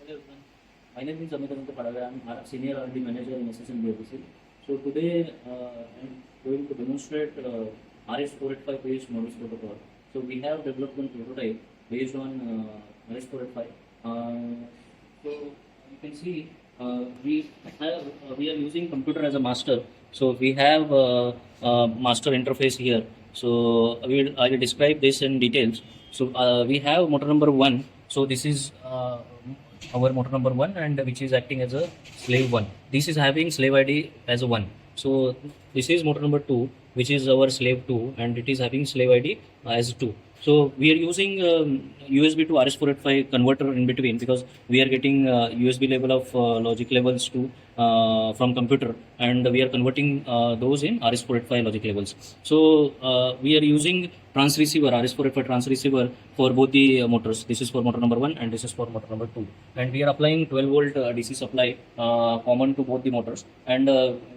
Hello everyone. My name is Amit. I'm a senior R&D manager in SSN BLDC. So today I'm going to demonstrate RS485 based models protocol. So we have developed one prototype based on RS485. So you can see we are using computer as a master. So we have master interface here. So I will describe this in details. So we have motor number 1. So this is our motor number 1, and which is acting as a slave 1. This is having slave ID as a 1. So this is motor number 2, which is our slave 2, and it is having slave ID as 2. So we are using USB to RS485 converter in between, because we are getting USB level of logic levels to from computer, and we are converting those in RS485 logic levels. So we are using transceiver, RS485 transceiver for both the motors. This is for motor number 1 and this is for motor number 2. And we are applying 12 volt DC supply common to both the motors, and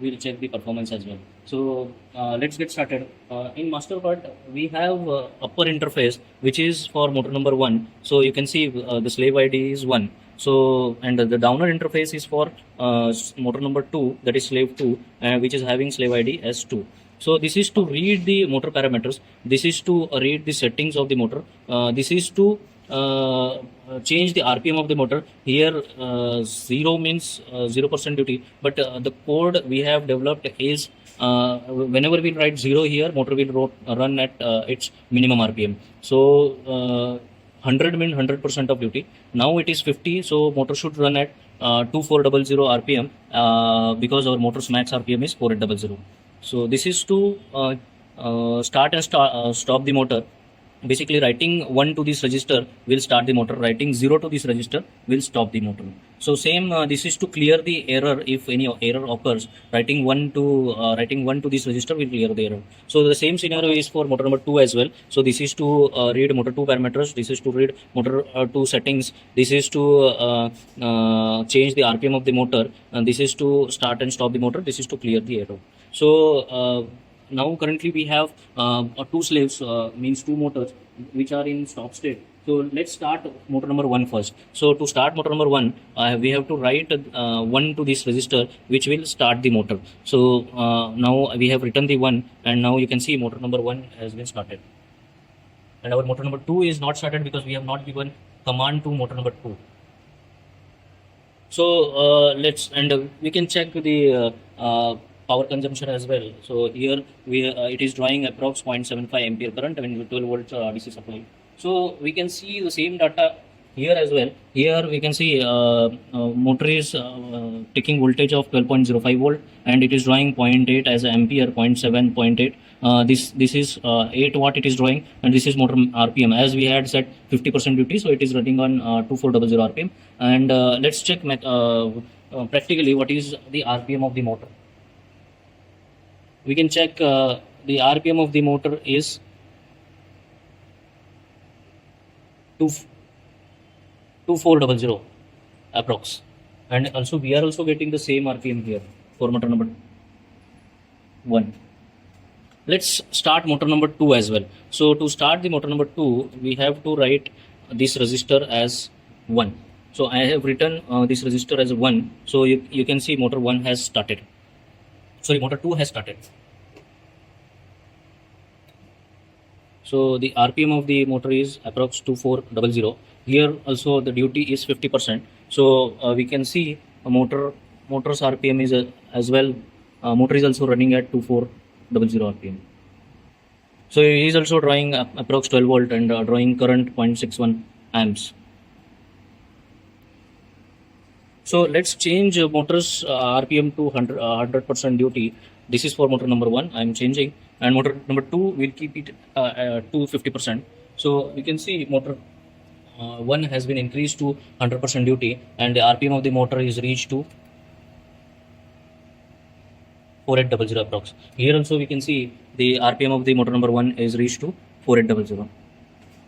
we'll check the performance as well. So let's get started. In master part, we have upper interface, which is for motor number 1. So you can see the slave ID is 1. So, and the downer interface is for motor number 2, that is slave 2, which is having slave ID as 2. So this is to read the motor parameters. This is to read the settings of the motor. This is to change the RPM of the motor. Here 0 means 0% duty, but the code we have developed is whenever we write 0 here, motor will run at its minimum RPM. So 100 means 100% of duty. Now it is 50, so motor should run at 2400 RPM because our motor's max RPM is 4800. So this is to start and stop the motor. Basically, writing 1 to this register will start the motor. Writing 0 to this register will stop the motor. So same, this is to clear the error if any error occurs. Writing 1 to this register will clear the error. So the same scenario is for motor number 2 as well. So this is to read motor 2 parameters. This is to read motor 2 settings. This is to change the RPM of the motor. And this is to start and stop the motor. This is to clear the error. So now currently we have 2 slaves, means 2 motors which are in stop state. So let's start motor number 1 first. So to start motor number 1, we have to write 1 to this register, which will start the motor. So now we have written the 1, and now you can see motor number 1 has been started. And our motor number 2 is not started because we have not given command to motor number 2. So we can check the power consumption as well. So here it is drawing approx 0.75 ampere current and 12 volt DC supply. So we can see the same data here as well. Here we can see motor is taking voltage of 12.05 volt, and it is drawing 0.8 as ampere, 0.7, 0.8. This is 8 watt it is drawing, and this is motor RPM. As we had said, 50% duty, so it is running on 2400 RPM. And let's check practically what is the RPM of the motor. We can check the RPM of the motor is 2400 approx, and also we are also getting the same RPM here for motor number 1. Let's start motor number 2 as well. So to start the motor number 2, we have to write this resistor as 1. So I have written this resistor as 1. So you can see motor 1 has started. Sorry, motor 2 has started. So the RPM of the motor is approx 2400. Here also the duty is 50%. So we can see motor's RPM is as well. Motor is also running at 2400 RPM. So it is also drawing approx 12 volt and drawing current 0.61 amps. So let's change motor's RPM to 100% duty. This is for motor number 1. I am changing, and motor number 2 will keep it to 50%. So we can see motor 1 has been increased to 100% duty, and the RPM of the motor is reached to 4800 approx. Here also we can see the RPM of the motor number 1 is reached to 4800,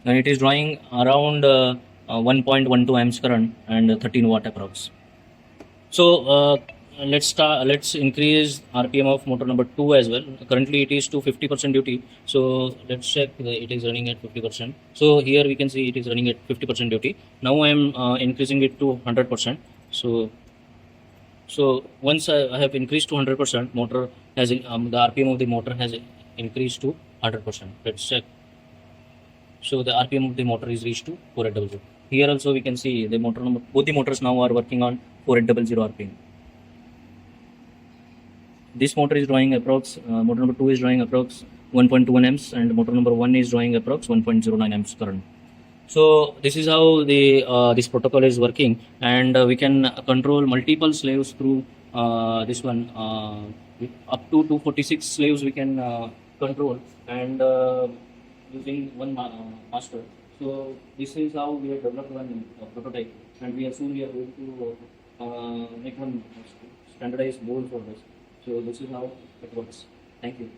and it is drawing around 1.12 amps current and 13 watt approx. So let's increase RPM of motor number 2 as well. Currently it is to 50% duty, so let's check it is running at 50%. So here we can see it is running at 50% duty. Now I am increasing it to 100%. So once I have increased to 100%, motor has the RPM of the motor has increased to 100%. Let's check. So the RPM of the motor is reached to 4800. Here also we can see the motor number, both the motors now are working on 4800 RPM. This motor is drawing approx, motor number 2 is drawing approx 1.21 amps, and motor number 1 is drawing approx 1.09 amps current. So this is how the this protocol is working, and we can control multiple slaves through this one. Up to 246 slaves we can control, and using one master. So this is how we have developed one prototype, and we are soon we are going to make one standardized board for this. So this is how it works. Thank you.